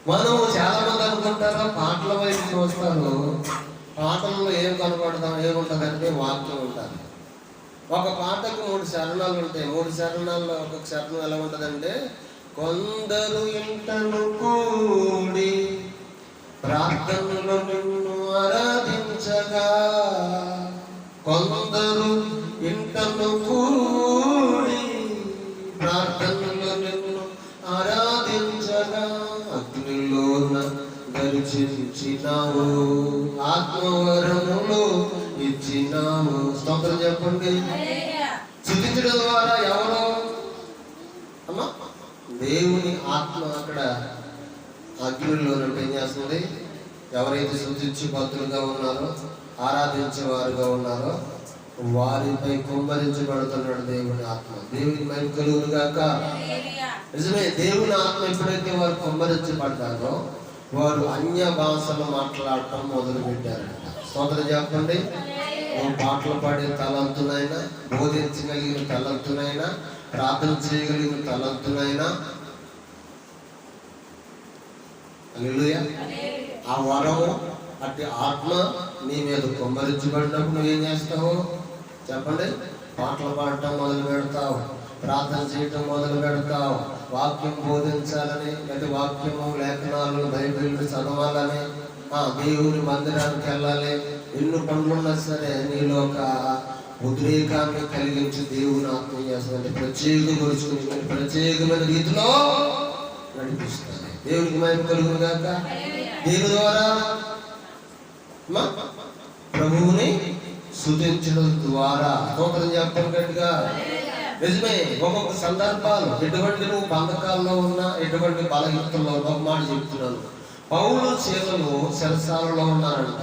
మనం చాలా మంది అనుకుంటారు పాటల వైపు చూస్తారు, పాటల్లో ఏం కనపడతాం ఏముంటుందంటే వాక్యం ఉంటుంది. ఒక పాటకు 3 చరణాలు ఉంటాయి. 3 చరణాల్లో ఒక్కొక్క చరణం ఎలా ఉంటుందంటే, కొందరు ఇంటను కూడి ప్రార్థనలో నిన్ను ఆరాధించగా, కొందరు ఇంటను కూడి ప్రార్థనలో నిన్ను ఆరాధించగా, అగ్నిలోన దర్శించినావు, ఆత్మవరములు ఇచ్చినావు. స్తోత్రం చెప్పండి. స్తుతించడం ద్వారా ఎవరు అమ్మా? దేవుని ఆత్మ అక్కడ అగ్నిలో ఏం చేస్తుంది? ఎవరైతే స్తుతించి భక్తులుగా ఉన్నారో, ఆరాధించేవారుగా ఉన్నారో వారిపై కుమ్మరించబడుతున్నాడు దేవుని ఆత్మ. దేవుని మహిమ కలుగును గాక. నిజమే, దేవుని ఆత్మ ఎప్పుడైతే వారు కుమ్మరించబడ్డారో వారు అన్య భాషలు మాట్లాడటం మొదలు పెట్టారంట. స్తోత్రం చెప్పండి. నువ్వు పాటలు పాడే తలంతునైనా, బోధించగలిగిన తలంతునైనా, ప్రార్థన చేయగలిగిన తలంతునైనా, హల్లెలూయా, ఆ వరము అట్టి ఆత్మ నీ మీద కుమ్మరించబడినప్పుడు నువ్వేం చేస్తావు చెప్పండి? పాటలు పాడటం మొదలు పెడతావు, ప్రార్థన చేయటం మొదలు పెడతావు, వాక్యం బోధించాలని, లేదా వాక్యము లేఖనాలు బైబిల్ చదవాలని, దేవుని మందిరానికి వెళ్ళాలి. ఎన్ని పనులున్నా సరే నీలో ఒక ఉద్రేకాన్ని కలిగించి దేవుని ఆత్మ చేస్తుంది. ప్రత్యేకపరుచుకుని ప్రత్యేకమైన రీతిలో నడిపిస్తుంది. దేవునికి మహిమ కలుగును గాక. దీని ద్వారా ప్రభువుని స్తుతించడం ద్వారా స్తోత్రం చెప్పడం గట్టిగా. నిజమే, ఒక్కొక్క సందర్భాలు ఎటువంటి నువ్వు బంధకాల్లో ఉన్నా, ఎటువంటి బలహీనతల్లో ఒక మాట చెప్తున్నాను. పౌలు శీలలు చెరసాలలో ఉన్నారంట,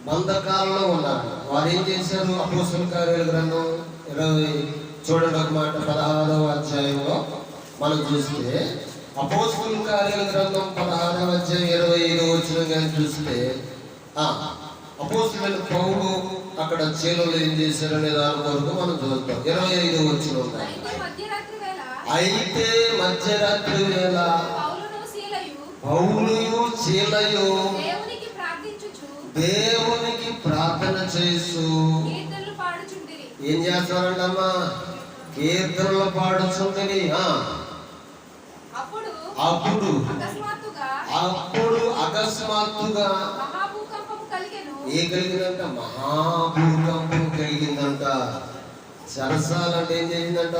బంధకాలలో ఉన్నారు. వారు ఏం చేశారు? అపోస్తలుల కార్యాల గ్రంథం 20 చూడండి ఒక మాట, 16వ అధ్యాయంలో మనం చూస్తే, అపోస్తలుల కార్యాల గ్రంథం 16వ అధ్యాయం 25వ వచనం కానీ చూస్తే, అపోస్తలుడైన పౌలు అక్కడ చీలలు ఏం చేశారనే దాని వరకు మనం చూద్దాం. 25వ వచనం. అయితే మధ్యరాత్రి వేళ పౌలుయు శీలయు దేవునికి ప్రార్థన చేస్తూ ఏం చేస్తారంటమ్మా? కీర్తనలు పాడుచుంటిరి. అప్పుడు అకస్మాత్తుగా ఏ కలిగిందంట? మహాభూకంపం కలిగిందంట. సరసాలంటే ఏం చేసిందంట?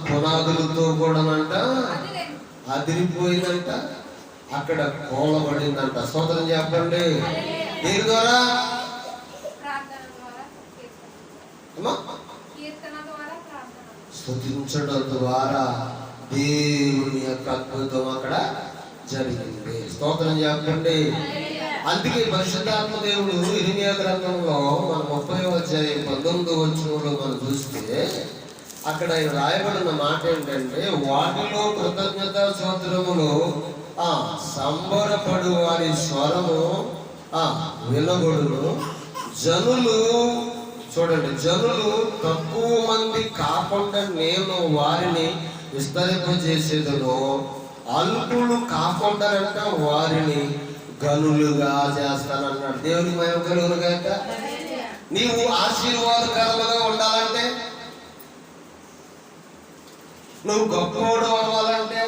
పునాదులతో కూడానంట అదిరిపోయిందంట, అక్కడ కోలబడిందంట. స్తోత్రం చెప్పండి. దీని ద్వారా స్తుతించడం ద్వారా దేవుని యొక్క అద్భుతం అక్కడ జరిగింది. స్తోత్రం చెప్పండి. అందుకే పరిశుద్ధాత్మ దేవుడు ఇర్మియా గ్రంథంలో మన 30వ అధ్యాయం 19వ వచనంలో మనం చూస్తే అక్కడ రాయబడిన మాట ఏంటంటే, వాటిలో కృతజ్ఞత స్తోత్రములు సంబరపడు వారి స్వరము వినబడును. జనులు చూడండి, జనులు తక్కువ మంది కాకుండా నేను వారిని విస్తరింపజేసేదను, అల్పులు కాకుండా వారిని గనులుగా చేస్తానన్నాడు. దేవునికి మహిమ కలుగును గాక. నీవు ఆశీర్వాదకరముగా ఉండాలంటే, నువ్వు గొప్పవాడు అవ్వాలంటే,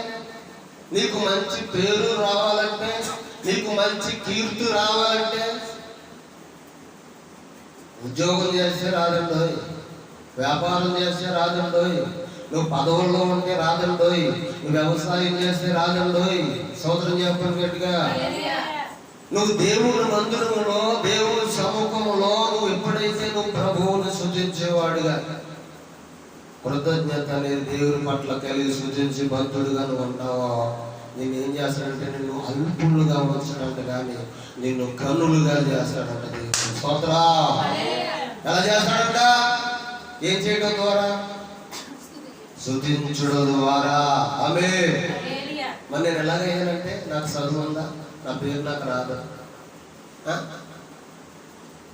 నీకు మంచి పేరు రావాలంటే, నీకు మంచి కీర్తి రావాలంటే, ఉద్యోగం చేస్తే రాదండోయ్, వ్యాపారం చేస్తే రాదండోయ్, నువ్వు పదవుల్లో ఉంటే రాదండోయ్, నువ్వు వ్యవసాయం చేస్తే రాదండోయ్. స్తోత్రం చెప్పండి గట్టిగా. నువ్వు దేవుని మందిరములో, దేవుని సముఖములో నువ్వు ఎప్పుడైతే నువ్వు ప్రభువుని స్తుతించేవాడుగా, కృతజ్ఞత అనేది దేవుని పట్ల కలిగి స్తుతించి భక్తుడుగా నువ్వు ఉంటావో, నేను ఏం చేస్తాడంటే నిన్ను అల్పులుగా ఉంచాడంట, కానీ నిన్ను కన్నులుగా చేస్తాడంట దేవుడు. స్తోత్రం. ఎలా చేస్తాడంట? ఏం చేయడం ద్వారా? స్తుతించడం ద్వారా. ఆమేన్. మరి నేను ఎలాగయ్యానంటే, నాకు చదువు ఉందా, నా పేరు నాకు రాదు.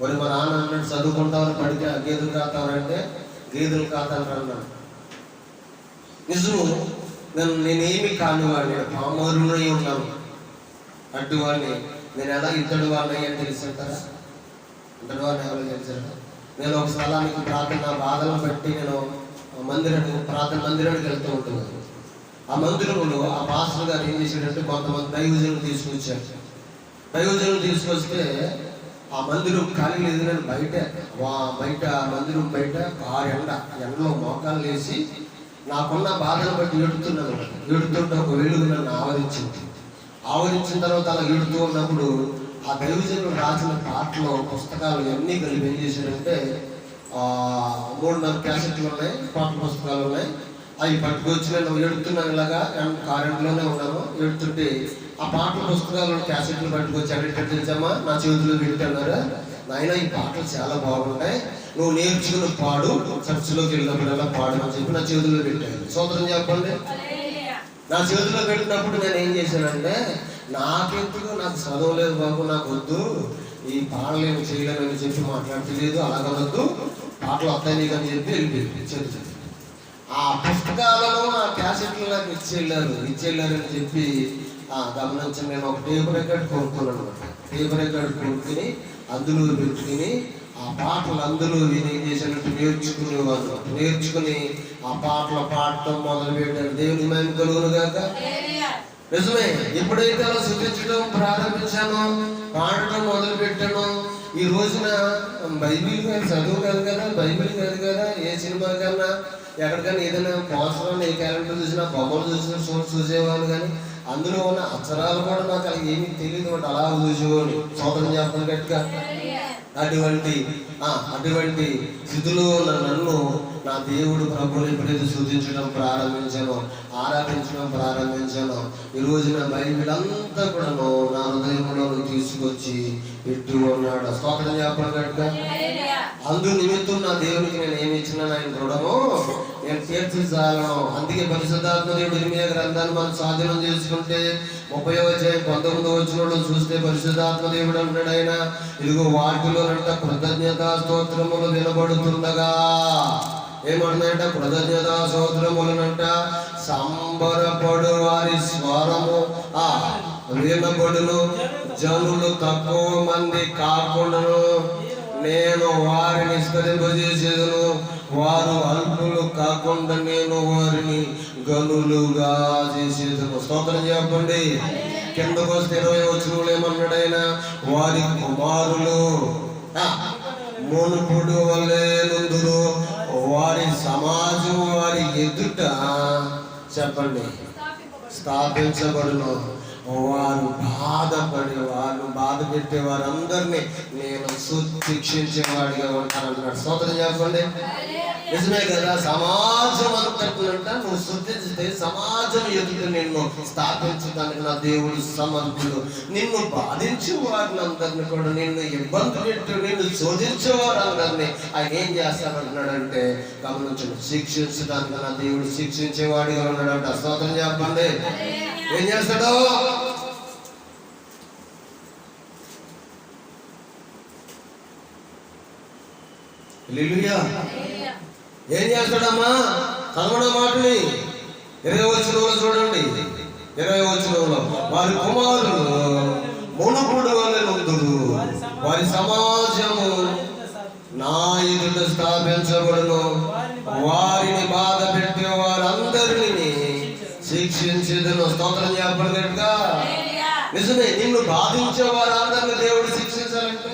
మరి మా నాన్న అన్నాడు చదువుకుంటామని పడితే గేదెలు కాతామంటే గేదెలు కాతాను అన్నాడు. నిజము, నేనేమి కానివాడిని, పామరునై ఉన్నాను, అడ్డువాడిని. నేను ఎలా ఇద్దడు వాడిని అని తెలిసింటారా? ఇద్దడు వాడిని ఎవరు తెలిసారా? నేను ఒక స్థలానికి ప్రార్థన బాధలను బట్టి నేను ప్రార్థన మందిరానికి వెళ్తూ ఉంటున్నాను. ఆ మందిరంలో ఆ పాస్టర్ గారు ఏం చేశాడంటే కొంతమంది దైవజనులు తీసుకొచ్చారు. దైవజనులు తీసుకొస్తే ఆ మందిరం ఖాళీ లేదు. నేను బయట మందిరం బయట ఎండలో మోకాలు వేసి నాకున్న బాధను బట్టి ఏడుతున్నాను. ఏడుతుంటే ఒక వెలుగు నన్ను ఆవరించిన తర్వాత అలా ఏడుతూ ఉన్నప్పుడు ఆ దైవజనులు రాసిన పాటలు పుస్తకాలు అన్నీ కలిపి ఏం చేశాడంటే 3-4 క్యాసెట్లు ఉన్నాయి, పాటల పుస్తకాలు ఉన్నాయి. అవి పట్టుకొచ్చి నేను ఏడుతున్నాను. ఇలాగా కారెంట్లోనే ఉన్నాను. ఏడుతుంటే ఆ పాటల పుస్తకాలు క్యాసెట్లు పట్టుకొచ్చి అడిగితే తెలుసమ్మా నా చేతుల్లో పెట్టారు. నాయన ఈ పాటలు చాలా బాగుంటాయి, నువ్వు నేర్చుకుని పాడు, చర్చిలోకి వెళ్ళినప్పుడల్లా పాడు అని చెప్పి నా చేతుల్లో పెట్టాను. స్తోత్రం చెప్పండి. నా చేతుల్లో పెట్టినప్పుడు నేను ఏం చేశానంటే, నాకెందుకు, నాకు చదవలేదు బాబు, నాకు వద్దు, ఈ పాడలేను చేయలేను అని చెప్పి మాట్లాడలేదు. అలాగనొద్దు, పాటలు వస్తాయి నీకు అని చెప్పి వెళ్ళిపోయి ఆ పుస్తకాలను ఆ క్యాసెట్లు నాకు ఇచ్చేళ్ళారని చెప్పి గమనించి నేను ఒక టేప్ రికార్డ్ కొనుక్కున్నాను అనమాట. టేప్ రికార్డ్ కొనుక్కుని అందులో పెట్టుకుని ఆ పాటలు అందులో విని ఏం చేసినట్టు నేర్చుకుని ఆ పాటలు పాడటం మొదలు పెట్టాను. దేవుని మేము కలుగును గాక. నిజమే, ఎప్పుడైతే అలా శుద్ధించడం ప్రారంభించానో, పాడటం మొదలు పెట్టాను, ఈ రోజున బైబిల్ చదువు కాదు కదా, బైబిల్ కాదు కదా, ఏ సినిమా కన్నా ఎక్కడికైనా ఏదైనా పోస్టర్లో ఏ క్యాలెండర్ చూసినా, బొమ్మలు చూసినా చూసేవాళ్ళు. కానీ అందులో ఉన్న అక్షరాలు కూడా నాకు అలా ఏమీ తెలియదు, అలా చూసేవాళ్ళు. సోదరం చేస్తాను గట్టిగా. అటువంటి స్థితిలో నన్ను నా దేవుడు ప్రభువుని ఎప్పుడైతే స్తుతించడం ప్రారంభించానో, ఆరాధించడం ప్రారంభించానో, ఈ రోజున బైబిల్ అంతా కూడా నా హృదయంలో తీసుకొచ్చి పెట్టి ఉన్నాడు. స్తోత్రం చెప్పడం గట్టిగా. అందు నిమిత్తం నా దేవునికి నేను ఏమి ఇచ్చినా ఆయన రుణము నేను తీర్చాలను. అందుకే పరిశుద్ధాత్మ దేవుడు ఇర్మియా గ్రంథాన్ని మనం స్వాధీనం చేసుకుంటే 30వ అధ్యాయం 19వ వచనంలో చూస్తే పరిశుద్ధాత్మ దేవుడు అంటాడు, ఆయన ఇదిగో వాటిలోనంట కృతజ్ఞతా స్తోత్రములు వినబడుతుండగా, ఏమంటున్నాయంట, కృతజ్ఞతా స్తోత్రములనంట సంబరపడు వారి స్వరము వినబడును, జనులు తక్కువ మంది కాకుండాను నేను వారిని విస్తరింపజేసేదను, వారు అల్పులు కాకుండా నేను వారిని గనులుగా చేసేదను. స్తోత్రం చెప్పండి. కిందకు వస్తే 20వ వచనంలో ఏమన్నాడు ఆయన, వారి కుమారులు మునుపుడు వలె నుందురు, వారి సమాజం వారి ఎదుట చెప్పండి స్థాపించబడును, వారు బాధ పెట్టే వారందరినీ నేను శిక్షించేవాడిగా ఉంటానంటున్నాడు. స్తోత్రం చెప్పండి. నిజమే కదా, సమాజం అంతటినంట నువ్వు శుద్ధిస్తే సమాజం ఎదుట నిన్ను స్థాపించడానికి నా దేవుడు సమర్థుడు. నిన్ను బాధించే వారిని అందరినీ కూడా, నిన్ను ఇబ్బంది పెట్టు, నిన్ను శోధించే వారందరినీ ఆయన ఏం చేస్తానంటున్నాడంటే గమనించండి, శిక్షించడానికి నా దేవుడు శిక్షించేవాడిగా ఉన్నాడంట. స్తోత్రం చెప్పండి. ఏం చేస్తాడో, ఏం చేస్తాడమ్మా? చదవడం మాటని 20వ వచనంలో చూడండి. 20వ వచనంలో వారి కుమారులు మునుపుడు వలె నుందురు, వారి సమాజము నా ఎదుట స్థాపించబడును, వారిని బాధ పెట్టే వారందరినీ శిక్షించేదను. స్తోత్రం చెప్పండి గట్టిగా. నిజమే, నిన్ను బాధించే వారందరినీ దేవుడు శిక్షించాలంటే.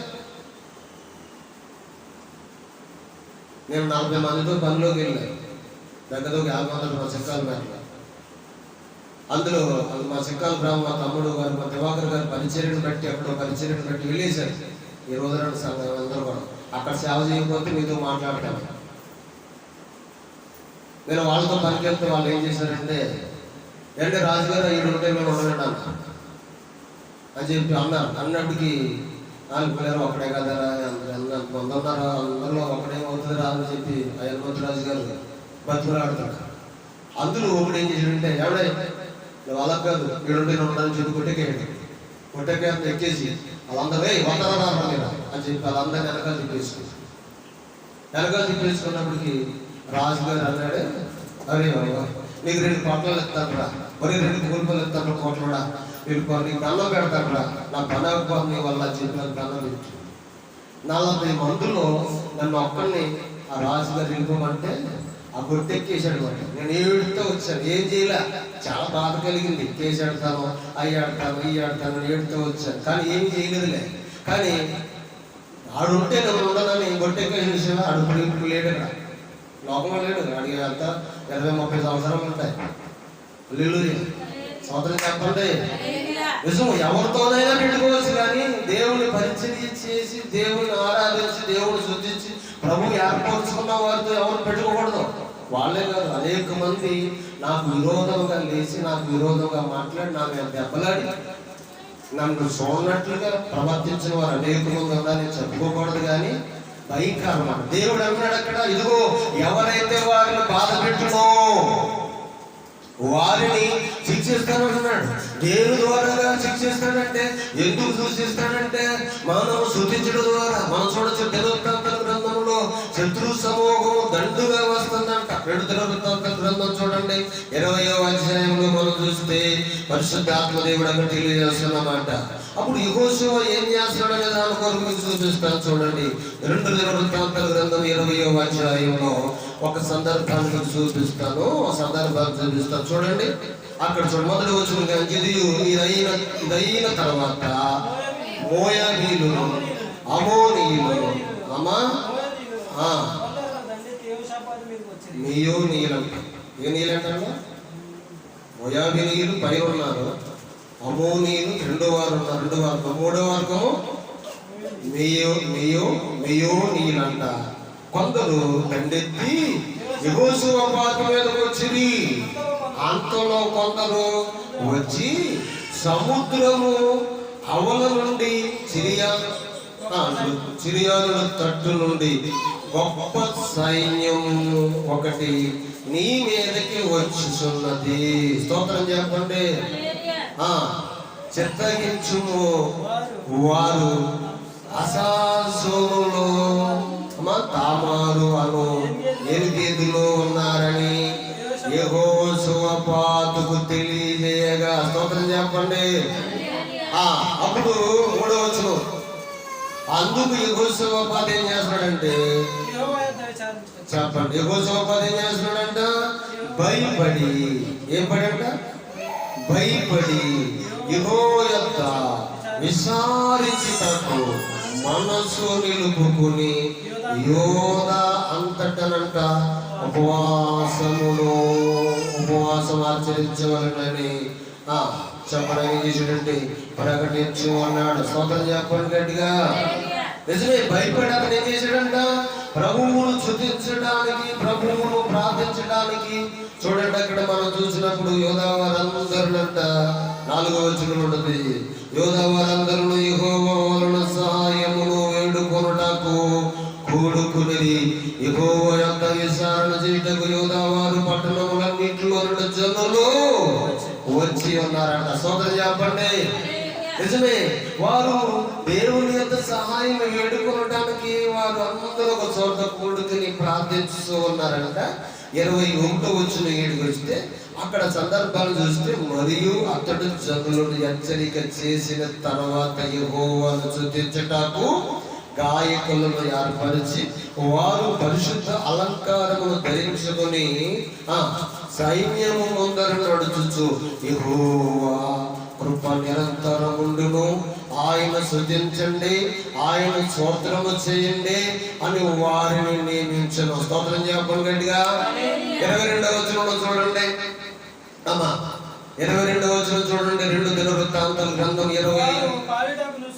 నేను 40 మందితో పనిలోకి వెళ్ళాను. దగ్గర 50 మా చిక్కాల మేటలో. అందులో మా చిక్కాల గ్రామం మా తమ్ముడు గారు, మా దివాకర్ గారు పరిచర్యను బట్టి వెళ్ళేశారు. ఈ రోజు సంఘం అందరూ కూడా అక్కడ సేవ చేయకపోతే మీతో మాట్లాడతాను. నేను వాళ్ళతో పనికి వెళ్తే వాళ్ళు ఏం చేశారంటే, ఏంటంటే రాజుగారు 7 ఉంటే మేము ఉండలేండి అని చెప్పి అన్నప్పటికీ 4 పిల్లలు ఒకటే కదరా, కొందరు అందరిలో ఒకటేమవుతుంది రా అని చెప్పి అయ్యల్మతి రాజు గారు బతుకులాడుతాడు. అందులో ఒకటి ఏం చేశాడంటే, ఎవడే నువ్వు అలా కాదు 7 ఉంటే ఉండని చెప్పి కొట్టేకేయాలి ఎక్కేసి వాళ్ళందరూ వందరా అని చెప్పి వాళ్ళందరినీ వెనకాల తిప్పేసుకున్నప్పటికీ రాజుగారు అన్నాడు, అరే నీకు 2 పొట్లాలు ఇస్తాను రా, మరి 2 గొలుపులు ఇస్తాను కోట్లడా, నీకు అన్నం పెడతాను రా, నా పని అవ్వకపోతే నీ వల్ల చెప్పి నాకు అన్నం పెట్టు. 40 మందిలో నన్ను ఒక్కడిని ఆ రాజుగారు వెళ్ళిపోమంటే ఆ గుర్తెక్కేసాడు మాట. నేను ఏడుతో వచ్చాను, ఏం చేయలే, చాలా బాధ కలిగింది. కేసు ఆడతాను, అవి ఆడతాను, ఇవి ఆడతాను, ఏడుతో వచ్చాను, కానీ ఏమి చేయలేదులే. కానీ ఆడుంటే నేను ఉండనని గొట్టెక్కేసిన విషయం ఆడు ఇప్పుడు లేడు, అక్కడ లోకంలో లేడు. అడిగి అంతా 20-30 సంవత్సరాలు ఉంటాయి. సంవత్సరం చెప్పండి. నిజం, ఎవరితోనైనా పెట్టుకోవచ్చు, కానీ దేవుని పరిచర్య చేసి, దేవుని ఆరాధించి, దేవుని శుద్ధించి ప్రభు ఏర్పరుచుకున్న వారితో ఎవరు పెట్టుకోకూడదు. వాళ్ళే కాదు, అనేక మంది నాకు విరోధంగా లేచి, నాకు విరోధంగా మాట్లాడి, నా మీద దెబ్బలాడి, నన్ను చూడనట్లుగా ప్రవర్తించిన వారు అనేక మంది ఉన్నారని చెప్పుకోకూడదు. కానీ భయంకరమాట. దేవుడు అన్నాడు అక్కడ, ఇదిగో ఎవరైతే వారిని బాధ పెట్టునో వారిని శిక్షిస్తానంటున్నాడు. దేని ద్వారా శిక్షిస్తాడంటే, ఎందుకు సూచిస్తాడంటే మనం శృతించడం ద్వారా. మనం చూడొచ్చు దినవృత్తాంతాల గ్రంథంలో శత్రు సమూహం దండుగా వస్తుందంట. 2 దినవృత్తాంతాల గ్రంథం చూడండి 20వ అధ్యాయంలో మనం చూస్తే పరిశుద్ధాత్మ దేవుడు అక్కడ తెలియజేస్తున్నమాట. అప్పుడు యెహోషువ ఏం చేస్తున్నాడు అనే దాని కొరకు మీకు చూపిస్తాను చూడండి. 2 దినవృత్తాంతాల గ్రంథం 20వ అధ్యాయంలో ఒక సందర్భాన్ని మీకు చూపిస్తాను, చూడండి. అక్కడ చూడండి, మొదటి వచనం, ఇదైన తర్వాత మోయాబీయులు, అమోనీయులు, మీయోనీయులంట. ఏ నీళ్ళంటారు? మోయాబీయులు పై ఉన్నారు, అమోనీయులు 2వ వారు ఉన్నారు, 2వ వర్గం, 3వ వర్గము మీయోనీయులంట. కొందరు దండెత్తి యెహోషువ పాత మీదకు వచ్చిరి. అంతలో కొందరు వచ్చి సముద్రము అవల నుండి సిరియానుల తట్టు నుండి గొప్ప సైన్యం ఒకటి నీ మీదకి వచ్చుచున్నది. స్తోత్రం చెప్పండి. చిత్తగించుము, వారు అసాసోనులో తామారు అను ఎనిమిదిలో ఉన్నారని యెహోషువ పాతుకు తెలియజేయగా. స్తోత్రం చెప్పండి. అప్పుడు 3వ వచనం, అందుకు యెహోషువ పాత ఏం చేస్తున్నాడంటే, చెప్పండి, యెహోషువ పాత ఏం చేస్తున్నాడంట? భయపడి, ఏం పడంట? భయపడి యెహోవా యొద్ద విచారించుటకు మనసు నిలుపుకుని యోదా అంతటనంట ఉపవాసం ఆచరించవలనని చెప్పడం చేసాడండి, ప్రకటించు అన్నాడు. స్తోత్రం చెప్పండి గట్టిగా. నిజమే, భయపడి అతను ఏం చేశాడంట? ప్రభువును స్తుతించడానికి, ప్రభువును ప్రార్థించడానికి. చూడండి, అక్కడ మనం చూసినప్పుడు యోధా వారందరునంట 4వ వచనం ఉంటుంది, యోధా వారందరూ యెహోవా వలన సహాయమును వేడుకొనుటకు కూడుకుని యెహోవా యొక్క విచారణ చేయుటకు యోధా వారు పట్టణములన్నిటిలో నుండి జనులు వచ్చి ఉన్నారంట. స్తోత్రం చెప్పండి. నిజమే, వారు దేవుని యొక్క సహాయం వేడుకొనడానికి వారు అందరూ ఒక చోట కూడుకుని ప్రార్థిస్తూ ఉన్నారంట. 21వ వచనం 7కి వస్తే అక్కడ సందర్భాలు చూస్తే, మరియు అతడు జనులను హెచ్చరిక చేసిన తర్వాత యెహోవాను స్తుతించుటకు గాయకులను ఏర్పరిచి వారు పరిశుద్ధ అలంకారమును ధరించుకొని సైన్యము ముందర నడుచుచు యెహోవా కృప నిరంతరముండును, ఆయన స్తుతించండి, ఆయన స్తోత్రము చేయండి అని వారిని నియమించను. స్తోత్రం చెప్పండి గట్టిగా. 22వ వచనంలో చూడండి, 22వ వచనం చూడండి, 2 దినవృత్తాంతాల గ్రంథం 20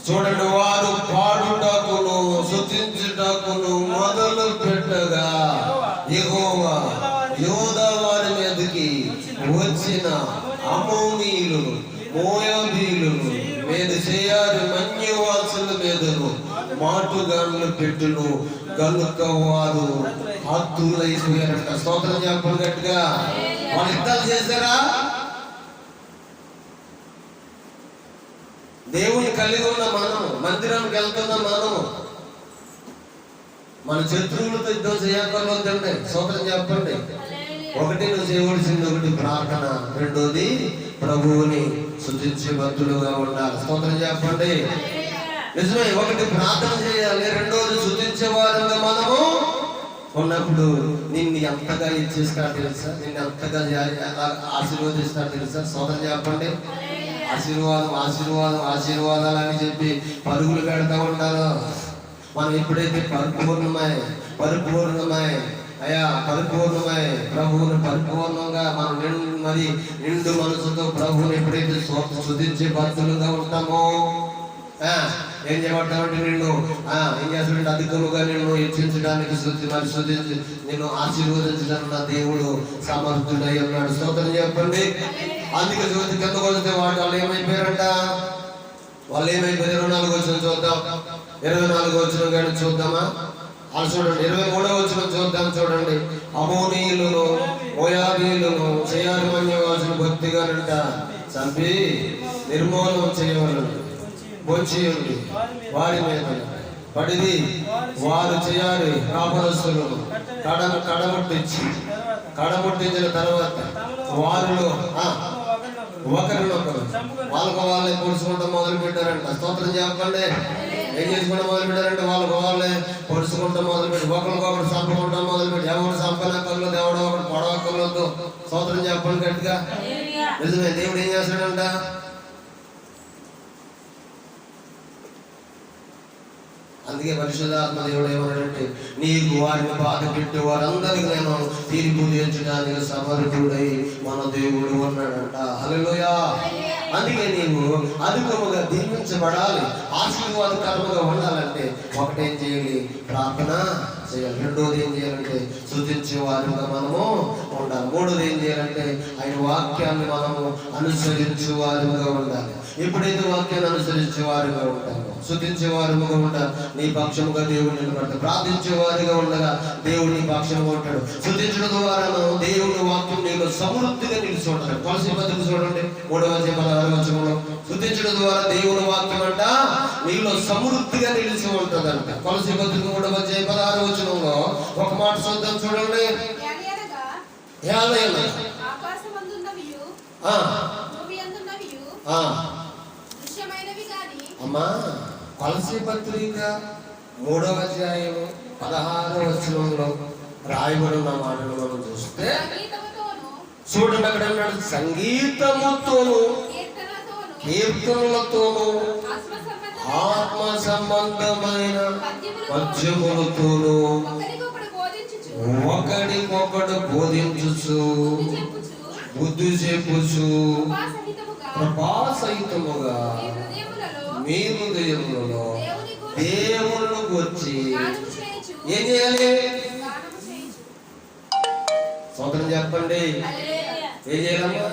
చూడండి. వారు పాడుటకును స్తుతించుటకును మొదలు పెట్టగా యెహోవా యోధా వారి మీదకి వచ్చిన అమోనీయులు, మోయాబీయులు మీద చేయాలి మన్యవాసుల మీదను మాటుగాళ్ళు పెట్టును గనుక వారు హతులైపోయారంట. స్తోత్రం చెప్పండి గట్టిగా. వాళ్ళు యుద్ధాలు చేశారా? దేవుని కలిగి ఉన్న మనం, మందిరానికి వెళ్తున్న మనం మన శత్రువులతో యుద్ధం చేయగలదండి. స్తోత్రం చెప్పండి. ఒకటి నువ్వు చేయవలసింది ఒకటి ప్రార్థన, రెండోది ప్రభువుని స్తుతించే భక్తులుగా ఉండాలి. స్తోత్రం చెప్పండి. నిజమే, ఒకటి ప్రార్థన చేయాలి, రెండోది స్తుతించే వారుగా మనము ఉన్నప్పుడు నిన్ను ఎంతగా ఇచ్చేస్తాడు తెలుసా, నిన్ను ఎంతగా ఆశీర్వదిస్తాడు తెలుసా. స్తోత్రం చెప్పండి. ఆశీర్వాదం ఆశీర్వాదం ఆశీర్వాదాలు అని చెప్పి పరుగులు పెడతా ఉంటారు. మనం ఎప్పుడైతే పరిపూర్ణమై అయ్యా పరిపూర్ణమై ప్రభువుని పరిపూర్ణంగా మనం నిండు మనసుతో ప్రభువుని ఎప్పుడైతే స్తుతించే భక్తులుగా ఉంటామో ఏం చేయమంటామంటే ఏం చేస్తాడంటే అధికముగా నిన్ను హెచ్చించడానికి స్తుతించి నిన్ను ఆశీర్వదించడానికి నా దేవుడు సమర్థుడై ఉన్నాడు. స్తోత్రం చెప్పండి. అందుకే చూసి కిందకు వస్తే వాళ్ళు ఏమైపోయారంట, వాళ్ళు ఏమైపోయారు. 24వ వచనం చూద్దాం, 24వ వచనం కానీ చూద్దామా? వాళ్ళు చూడండి, 23వ వచనం చూద్దాం. చూడండి, అమోనీయులను మోయాబీయులను చేయాలి భక్తిగానంట చంపి నిర్మూలన చేయవలను పొంచి ఉంది వారి మీద పడిది వారు చేయాలి. కాపురస్తులను కడముట్టించిన తర్వాత వారిలో ఒకరినొకరు వాళ్ళే పొడుచుకుంటాం మొదలు పెట్టారంట. స్తోత్రం చెప్పండి. ఏం చేసుకోవడం మొదలు పెట్టారంటే వాళ్ళే పొడుచుకుంటాం మొదలు పెట్టి ఒకరికొకరు చంపుకుంటాం మొదలు పెట్టి ఎవరు చంపనక్కర్లేదు, ఎవడో ఒకటి పొడవక్కర్లేదు. స్తోత్రం చెప్పండి గట్టిగా. నిజమే, దేవుడు ఏం చేస్తాడంట, అందుకే పరిశుద్ధాత్మ దేవుడు ఏమన్నాడంటే నీకు వారిని బాధ పెట్టి వారందరికీ నేను తీర్పు తీర్చడానికి సమర్థుడై మన దేవుడు అన్నాడంట. హల్లెలూయా. అందుకే నీవు అధికముగా దీవించబడాలి, ఆశీర్వాదకరముగా ఉండాలంటే ఒకటేం చేయాలి, ప్రార్థన చేయాలి. రెండోది ఏం చేయాలంటే స్తుతించే వారుగా మనము ఉండాలి. మూడోది ఏం చేయాలంటే ఆయన వాక్యాన్ని మనము అనుసరించే వారుగా ఉండాలి. ఎప్పుడైతే వాక్యాన్ని అనుసరించే వారుగా ఉంటామో, స్తుతించే వారుగా ఉంటారు, నీ పక్షముగా దేవుడు నిలబడతాడు. ప్రార్థించే వారిగా ఉండగా దేవుడు నీ పక్షంగా ఉంటాడు. స్తుతించడం ద్వారా దేవుని వాక్యం నీలో సమృద్ధిగా నిలిచి ఉంటాడు. కొలసీ పత్రిక చూడండి 3వ అధ్యాయం 16వ వచనంలో స్తుతించడం ద్వారా దేవుని వాక్యం అంట నీలో సమృద్ధిగా నిలిచి ఉంటుందంట. కొలసీ పత్రిక 3వ అధ్యాయం 16వ వచనంలో ఒక మాట చూద్దాం. చూడండి, అమ్మా కొలసీ పత్రిక 3వ అధ్యాయం 16వ వచనంలో రాయబడిన మాటలు మనం చూస్తే చూడండి, అక్కడ అన్నాడు సంగీతముతోను కీర్తనలతోను ఆత్మ సంబంధమైన పద్యములతోను ఒకడికొకడు బోధించుచు బుద్ధి చెప్పుచు కృపాసహితముగా మీ హృదయములలో దేవుళ్ళను వచ్చి ఏం చేయాలి? స్తోత్రం చెప్పండి. ఏం చేయాలమ్మా?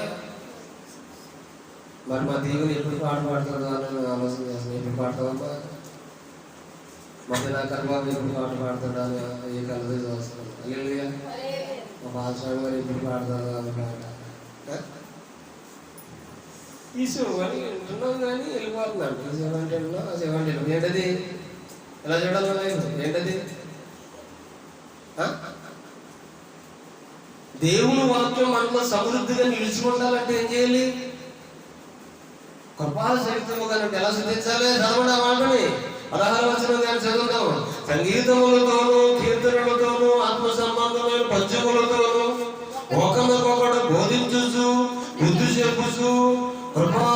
మరి మా దేవుని ఎప్పుడు పాట పాడుతుందో అని ఆలోచన చేస్తాను. ఎప్పుడు పాడతావమ్మా? మధ్య కర్బాబు ఎప్పుడు పాట పాడుతుందా అని ఏ కలదే చూస్తాను. అయ్యా మా బాలస్వామి గారు ఎప్పుడు పాడతారు అని పాట ఈశోని వింటున్నాం కానీ వెళ్ళిపోతున్నాడు. ఈశోంటే శివంటే ఏంటది? ఎలా చూడాలి? ఏంటది? దేవుని వాక్యం మనలో సమృద్ధిగా నిలిచి ఉండాలంటే ఏం చేయాలి? కృపాల సహితముగా ఎలా స్తుతించాలి? చదవండి ఆ మాటని. 16వ వచనం కానీ చదువుతాము. సంగీతములతోనూ కీర్తనలతోనూ ఆత్మ సంబంధమైన పద్యములతోనూ ఒకరికొకడు బోధించుచు బుద్ధి చెప్పుచు కృపా